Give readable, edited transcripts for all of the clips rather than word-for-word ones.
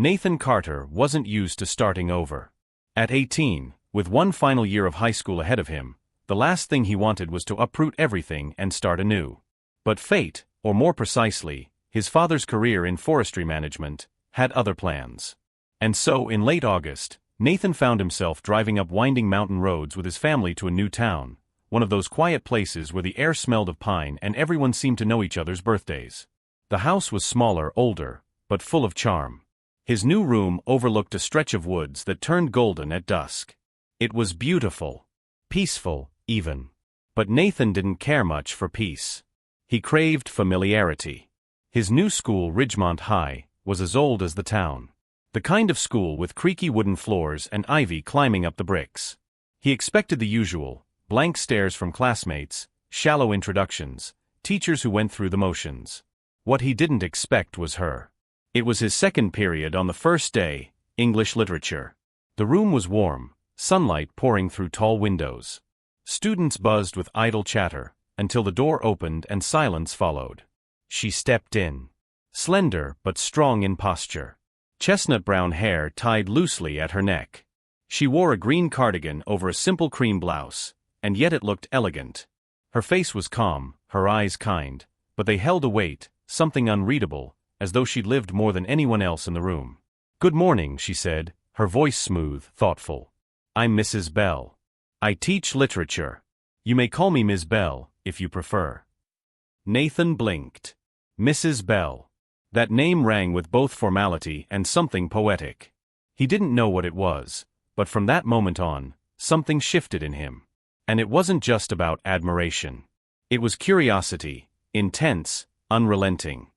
Nathan Carter wasn't used to starting over. At 18, with one final year of high school ahead of him, the last thing he wanted was to uproot everything and start anew. But fate, or more precisely, his father's career in forestry management, had other plans. And so, in late August, Nathan found himself driving up winding mountain roads with his family to a new town, one of those quiet places where the air smelled of pine and everyone seemed to know each other's birthdays. The house was smaller, older, but full of charm. His new room overlooked a stretch of woods that turned golden at dusk. It was beautiful. Peaceful, even. But Nathan didn't care much for peace. He craved familiarity. His new school, Ridgemont High, was as old as the town. The kind of school with creaky wooden floors and ivy climbing up the bricks. He expected the usual, blank stares from classmates, shallow introductions, teachers who went through the motions. What he didn't expect was her. It was his second period on the first day, English literature. The room was warm, sunlight pouring through tall windows. Students buzzed with idle chatter, until the door opened and silence followed. She stepped in. Slender but strong in posture. Chestnut brown hair tied loosely at her neck. She wore a green cardigan over a simple cream blouse, and yet it looked elegant. Her face was calm, her eyes kind, but they held a weight, something unreadable, as though she'd lived more than anyone else in the room. "Good morning," she said, her voice smooth, thoughtful. "I'm Mrs. Bell. I teach literature. You may call me Ms. Bell, if you prefer." Nathan blinked. Mrs. Bell. That name rang with both formality and something poetic. He didn't know what it was, but from that moment on, something shifted in him. And it wasn't just about admiration. It was curiosity, intense, unrelenting.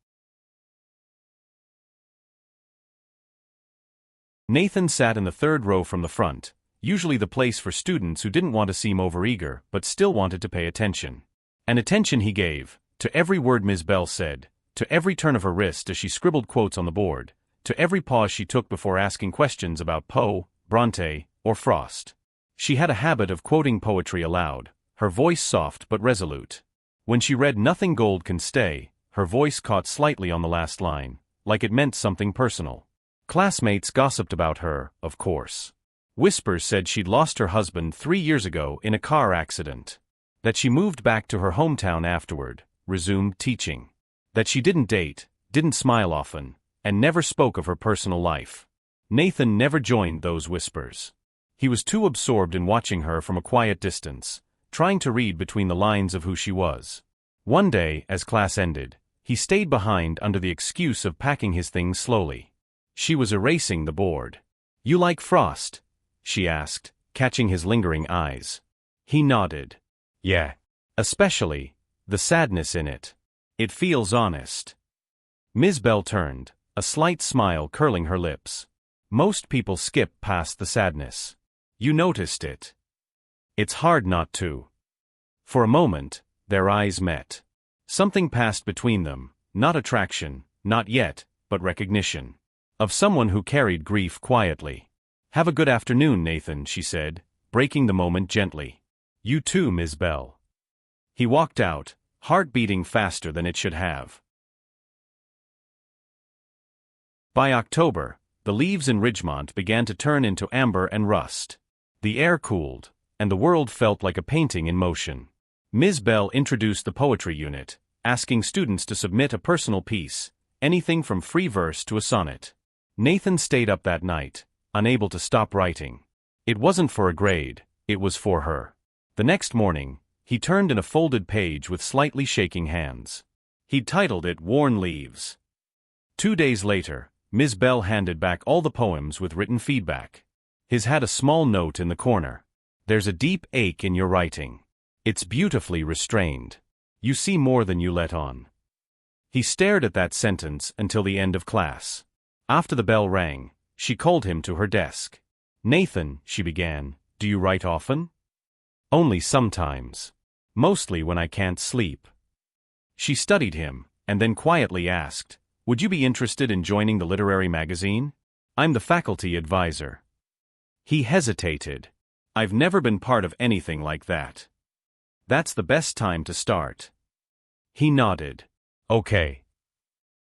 Nathan sat in the third row from the front, usually the place for students who didn't want to seem overeager but still wanted to pay attention. And attention he gave, to every word Ms. Bell said, to every turn of her wrist as she scribbled quotes on the board, to every pause she took before asking questions about Poe, Bronte, or Frost. She had a habit of quoting poetry aloud, her voice soft but resolute. When she read "Nothing Gold Can Stay," her voice caught slightly on the last line, like it meant something personal. Classmates gossiped about her, of course. Whispers said she'd lost her husband 3 years ago in a car accident. That she moved back to her hometown afterward, resumed teaching. That she didn't date, didn't smile often, and never spoke of her personal life. Nathan never joined those whispers. He was too absorbed in watching her from a quiet distance, trying to read between the lines of who she was. One day, as class ended, he stayed behind under the excuse of packing his things slowly. She was erasing the board. "You like Frost?" she asked, catching his lingering eyes. He nodded. "Yeah. Especially the sadness in it. It feels honest." Ms. Bell turned, a slight smile curling her lips. "Most people skip past the sadness. You noticed it. It's hard not to." For a moment, their eyes met. Something passed between them, not attraction, not yet, but recognition. Of someone who carried grief quietly. "Have a good afternoon, Nathan," she said, breaking the moment gently. "You too, Ms. Bell." He walked out, heart beating faster than it should have. By October, the leaves in Ridgemont began to turn into amber and rust. The air cooled, and the world felt like a painting in motion. Ms. Bell introduced the poetry unit, asking students to submit a personal piece, anything from free verse to a sonnet. Nathan stayed up that night, unable to stop writing. It wasn't for a grade, it was for her. The next morning, he turned in a folded page with slightly shaking hands. He'd titled it "Worn Leaves." 2 days later, Ms. Bell handed back all the poems with written feedback. His had a small note in the corner. "There's a deep ache in your writing. It's beautifully restrained. You see more than you let on." He stared at that sentence until the end of class. After the bell rang, she called him to her desk. "Nathan," she began, "do you write often?" "Only sometimes. Mostly when I can't sleep." She studied him, and then quietly asked, "Would you be interested in joining the literary magazine? I'm the faculty advisor." He hesitated. "I've never been part of anything like that." "That's the best time to start." He nodded. "Okay."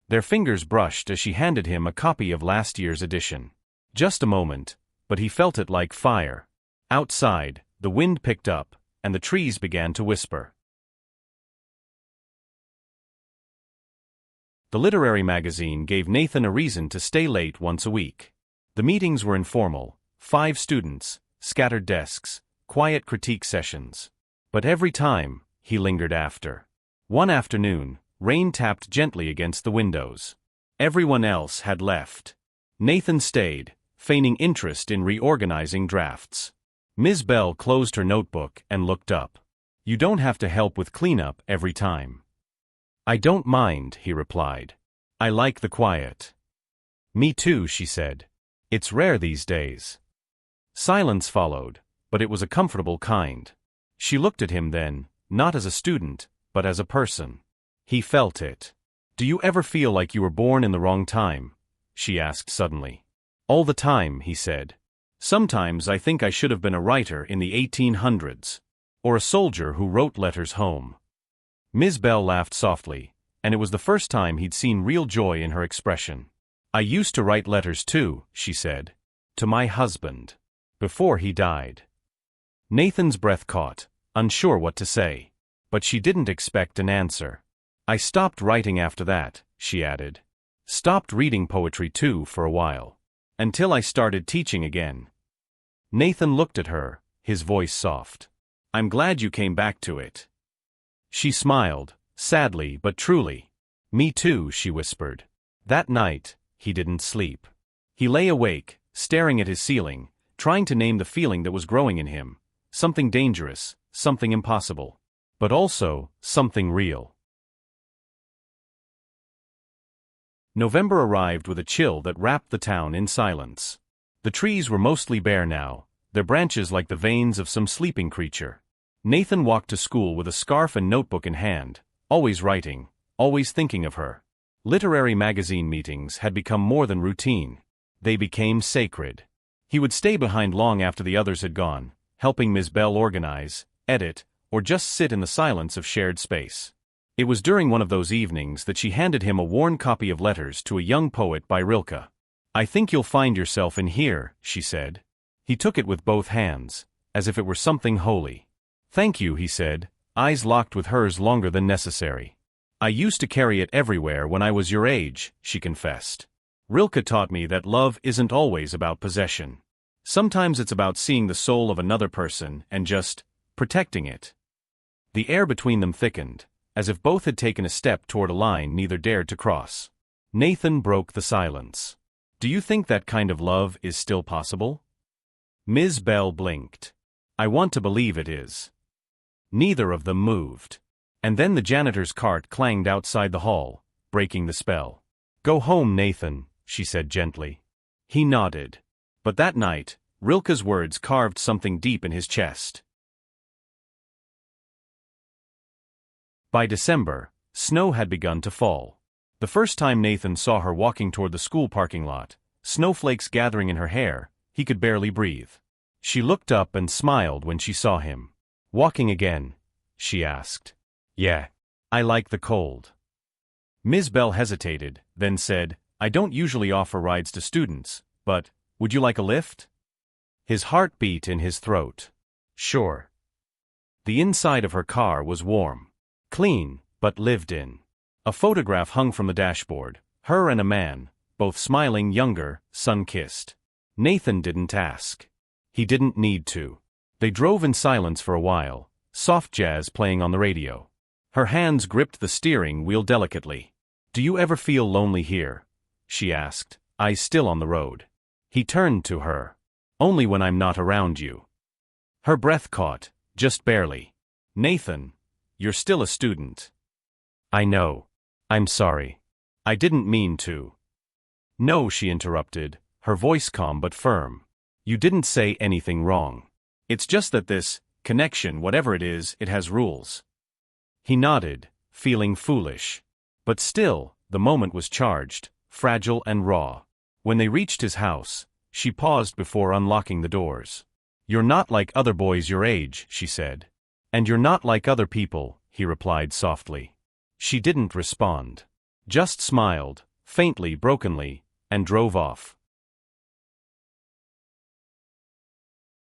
Their fingers brushed as she handed him a copy of last year's edition. Just a moment, but he felt it like fire. Outside, the wind picked up, and the trees began to whisper. The literary magazine gave Nathan a reason to stay late once a week. The meetings were informal, 5 students, scattered desks, quiet critique sessions. But every time, he lingered after. One afternoon, rain tapped gently against the windows. Everyone else had left. Nathan stayed, feigning interest in reorganizing drafts. Ms. Bell closed her notebook and looked up. "You don't have to help with cleanup every time." "I don't mind," he replied. "I like the quiet." "Me too," she said. "It's rare these days." Silence followed, but it was a comfortable kind. She looked at him then, not as a student, but as a person. He felt it. "Do you ever feel like you were born in the wrong time?" she asked suddenly. "All the time," he said. "Sometimes I think I should have been a writer in the 1800s. Or a soldier who wrote letters home." Ms. Bell laughed softly, and it was the first time he'd seen real joy in her expression. "I used to write letters too," she said. "To my husband. Before he died." Nathan's breath caught, unsure what to say. But she didn't expect an answer. "I stopped writing after that," she added. "Stopped reading poetry too for a while. Until I started teaching again." Nathan looked at her, his voice soft. "I'm glad you came back to it." She smiled, sadly but truly. "Me too," she whispered. That night, he didn't sleep. He lay awake, staring at his ceiling, trying to name the feeling that was growing in him. Something dangerous, something impossible. But also, something real. November arrived with a chill that wrapped the town in silence. The trees were mostly bare now, their branches like the veins of some sleeping creature. Nathan walked to school with a scarf and notebook in hand, always writing, always thinking of her. Literary magazine meetings had become more than routine. They became sacred. He would stay behind long after the others had gone, helping Ms. Bell organize, edit, or just sit in the silence of shared space. It was during one of those evenings that she handed him a worn copy of Letters to a Young Poet by Rilke. "I think you'll find yourself in here," she said. He took it with both hands, as if it were something holy. "Thank you," he said, eyes locked with hers longer than necessary. "I used to carry it everywhere when I was your age," she confessed. "Rilke taught me that love isn't always about possession. Sometimes it's about seeing the soul of another person and just protecting it." The air between them thickened, as if both had taken a step toward a line neither dared to cross. Nathan broke the silence. "Do you think that kind of love is still possible?" Ms. Bell blinked. "I want to believe it is." Neither of them moved. And then the janitor's cart clanged outside the hall, breaking the spell. "Go home, Nathan," she said gently. He nodded. But that night, Rilke's words carved something deep in his chest. By December, snow had begun to fall. The first time Nathan saw her walking toward the school parking lot, snowflakes gathering in her hair, he could barely breathe. She looked up and smiled when she saw him. "Walking again?" she asked. "Yeah. I like the cold." Ms. Bell hesitated, then said, "I don't usually offer rides to students, but would you like a lift?" His heart beat in his throat. "Sure." The inside of her car was warm. Clean, but lived in. A photograph hung from the dashboard, her and a man, both smiling, younger, sun-kissed. Nathan didn't ask. He didn't need to. They drove in silence for a while, soft jazz playing on the radio. Her hands gripped the steering wheel delicately. "Do you ever feel lonely here?" she asked, eyes still on the road. He turned to her. "Only when I'm not around you." Her breath caught, just barely. "Nathan, you're still a student." "I know. I'm sorry. I didn't mean to." "No," she interrupted, her voice calm but firm. "You didn't say anything wrong. It's just that this connection, whatever it is, it has rules." He nodded, feeling foolish. But still, the moment was charged, fragile and raw. When they reached his house, she paused before unlocking the doors. "You're not like other boys your age," she said. "And you're not like other people," he replied softly. She didn't respond. just smiled, faintly, brokenly, and drove off.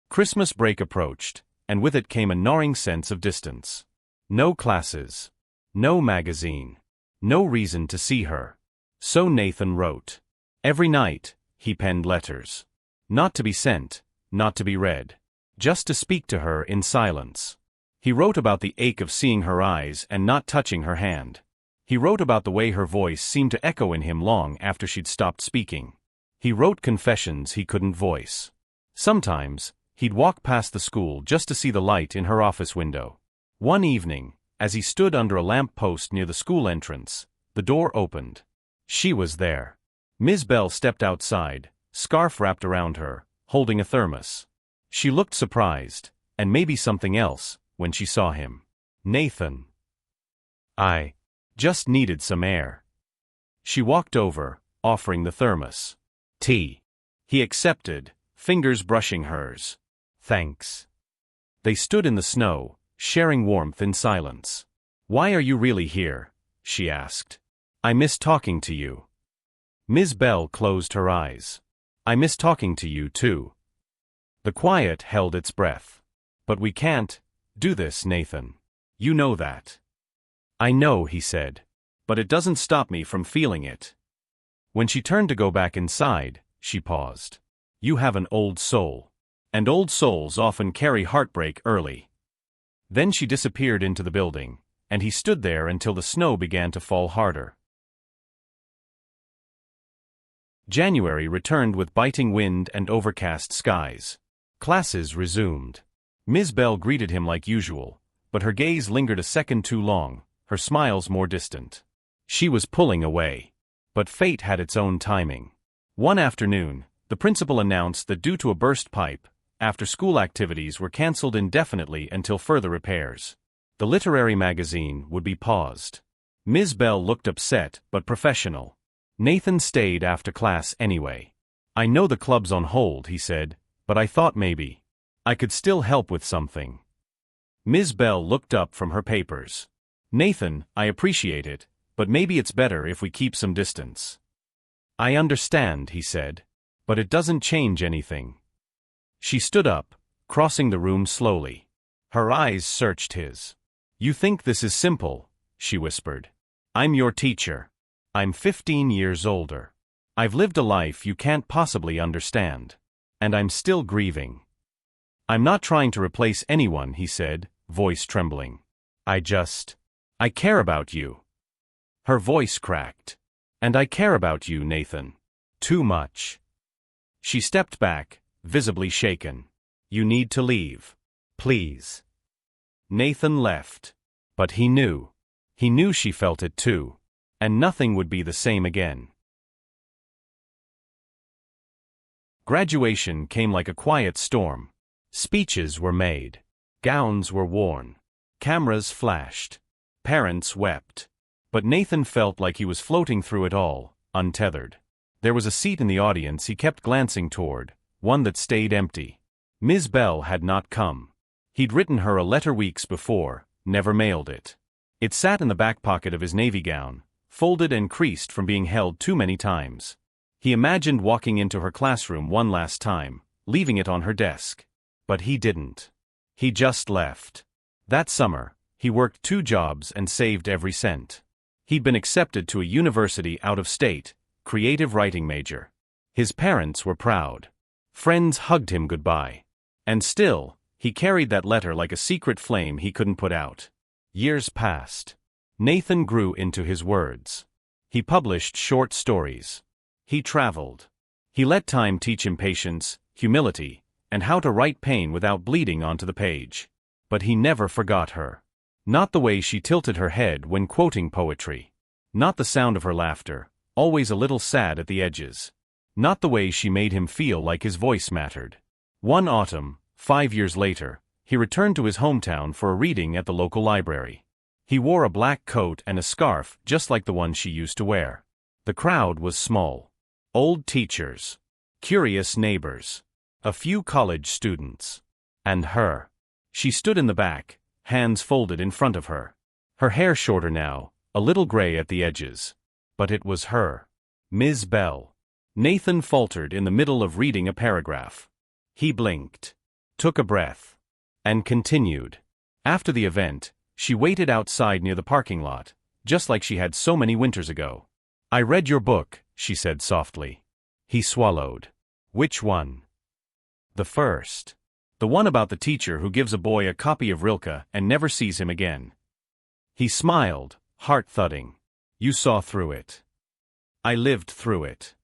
Christmas break approached, and with it came a gnawing sense of distance. No classes. No magazine. No reason to see her. So Nathan wrote. Every night, he penned letters. Not to be sent, not to be read. Just to speak to her in silence. He wrote about the ache of seeing her eyes and not touching her hand. He wrote about the way her voice seemed to echo in him long after she'd stopped speaking. He wrote confessions he couldn't voice. Sometimes, he'd walk past the school just to see the light in her office window. One evening, as he stood under a lamp post near the school entrance, the door opened. She was there. Ms. Bell stepped outside, scarf wrapped around her, holding a thermos. She looked surprised, and maybe something else, when she saw him. Nathan. I just needed some air. She walked over, offering the thermos. Tea. He accepted, fingers brushing hers. Thanks. They stood in the snow, sharing warmth in silence. Why are you really here? She asked. I miss talking to you. Ms. Bell closed her eyes. I miss talking to you too. The quiet held its breath. But we can't do this, Nathan. You know that. I know, he said. But it doesn't stop me from feeling it. When she turned to go back inside, she paused. You have an old soul. And old souls often carry heartbreak early. Then she disappeared into the building, and he stood there until the snow began to fall harder. January returned with biting wind and overcast skies. Classes resumed. Ms. Bell greeted him like usual, but her gaze lingered a second too long, her smiles more distant. She was pulling away. But fate had its own timing. One afternoon, the principal announced that due to a burst pipe, after-school activities were cancelled indefinitely until further repairs. The literary magazine would be paused. Ms. Bell looked upset but professional. Nathan stayed after class anyway. I know the club's on hold, he said, but I thought maybe I could still help with something. Ms. Bell looked up from her papers. Nathan, I appreciate it, but maybe it's better if we keep some distance. I understand, he said, but it doesn't change anything. She stood up, crossing the room slowly. Her eyes searched his. You think this is simple, she whispered. I'm your teacher. I'm 15 years older. I've lived a life you can't possibly understand. And I'm still grieving. I'm not trying to replace anyone, he said, voice trembling. I care about you. Her voice cracked. And I care about you, Nathan. Too much. She stepped back, visibly shaken. You need to leave. Please. Nathan left. But he knew. He knew she felt it too. And nothing would be the same again. Graduation came like a quiet storm. Speeches were made. Gowns were worn. Cameras flashed. Parents wept. But Nathan felt like he was floating through it all, untethered. There was a seat in the audience he kept glancing toward, one that stayed empty. Ms. Bell had not come. He'd written her a letter weeks before, never mailed it. It sat in the back pocket of his navy gown, folded and creased from being held too many times. He imagined walking into her classroom one last time, leaving it on her desk. But he didn't. He just left. That summer, he worked 2 jobs and saved every cent. He'd been accepted to a university out of state, creative writing major. His parents were proud. Friends hugged him goodbye. And still, he carried that letter like a secret flame he couldn't put out. Years passed. Nathan grew into his words. He published short stories. He traveled. He let time teach him patience, humility, and how to write pain without bleeding onto the page. But he never forgot her. Not the way she tilted her head when quoting poetry. Not the sound of her laughter, always a little sad at the edges. Not the way she made him feel like his voice mattered. One autumn, 5 years later, he returned to his hometown for a reading at the local library. He wore a black coat and a scarf just like the one she used to wear. The crowd was small. Old teachers. Curious neighbors. A few college students. And her. She stood in the back, hands folded in front of her. Her hair shorter now, a little gray at the edges. But it was her. Ms. Bell. Nathan faltered in the middle of reading a paragraph. He blinked, took a breath, and continued. After the event, she waited outside near the parking lot, just like she had so many winters ago. I read your book, she said softly. He swallowed. Which one? The first. The one about the teacher who gives a boy a copy of Rilke and never sees him again. He smiled, heart thudding. You saw through it. I lived through it.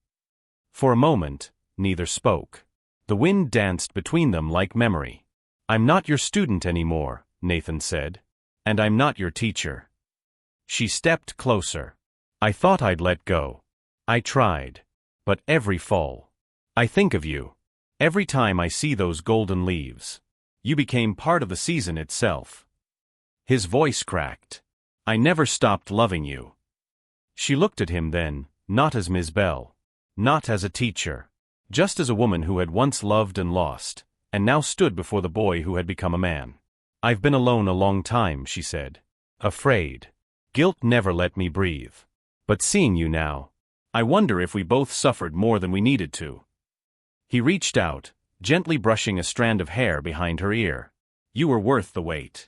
For a moment, neither spoke. The wind danced between them like memory. I'm not your student anymore, Nathan said. And I'm not your teacher. She stepped closer. I thought I'd let go. I tried. But every fall, I think of you. Every time I see those golden leaves. You became part of the season itself. His voice cracked. I never stopped loving you. She looked at him then, not as Ms. Bell. Not as a teacher. Just as a woman who had once loved and lost, and now stood before the boy who had become a man. I've been alone a long time, she said. Afraid. Guilt never let me breathe. But seeing you now, I wonder if we both suffered more than we needed to. He reached out, gently brushing a strand of hair behind her ear. You were worth the wait.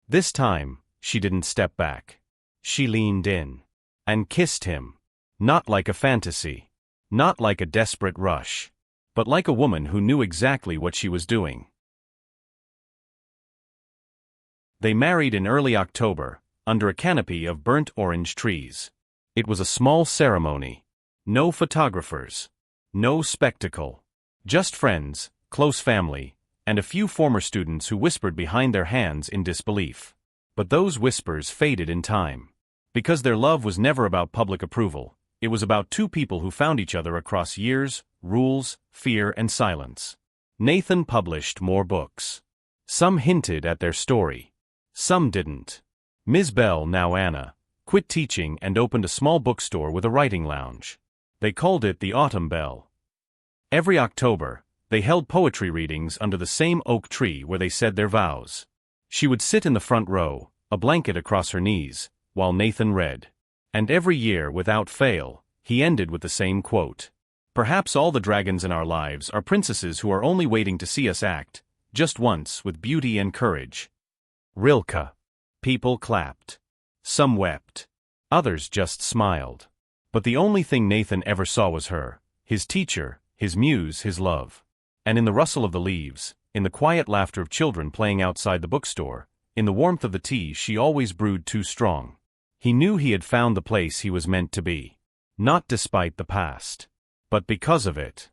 This time, she didn't step back. She leaned in. And kissed him. Not like a fantasy. Not like a desperate rush. But like a woman who knew exactly what she was doing. They married in early October, under a canopy of burnt orange trees. It was a small ceremony. No photographers. No spectacle. Just friends, close family, and a few former students who whispered behind their hands in disbelief. But those whispers faded in time. Because their love was never about public approval, it was about two people who found each other across years, rules, fear, and silence. Nathan published more books. Some hinted at their story. Some didn't. Ms. Bell, now Anna, quit teaching and opened a small bookstore with a writing lounge. They called it the Autumn Bell. Every October, they held poetry readings under the same oak tree where they said their vows. She would sit in the front row, a blanket across her knees, while Nathan read. And every year, without fail, he ended with the same quote. Perhaps all the dragons in our lives are princesses who are only waiting to see us act, just once, with beauty and courage. Rilke. People clapped. Some wept. Others just smiled. But the only thing Nathan ever saw was her, his teacher, his muse, his love. And in the rustle of the leaves, in the quiet laughter of children playing outside the bookstore, in the warmth of the tea she always brewed too strong, he knew he had found the place he was meant to be. Not despite the past, but because of it.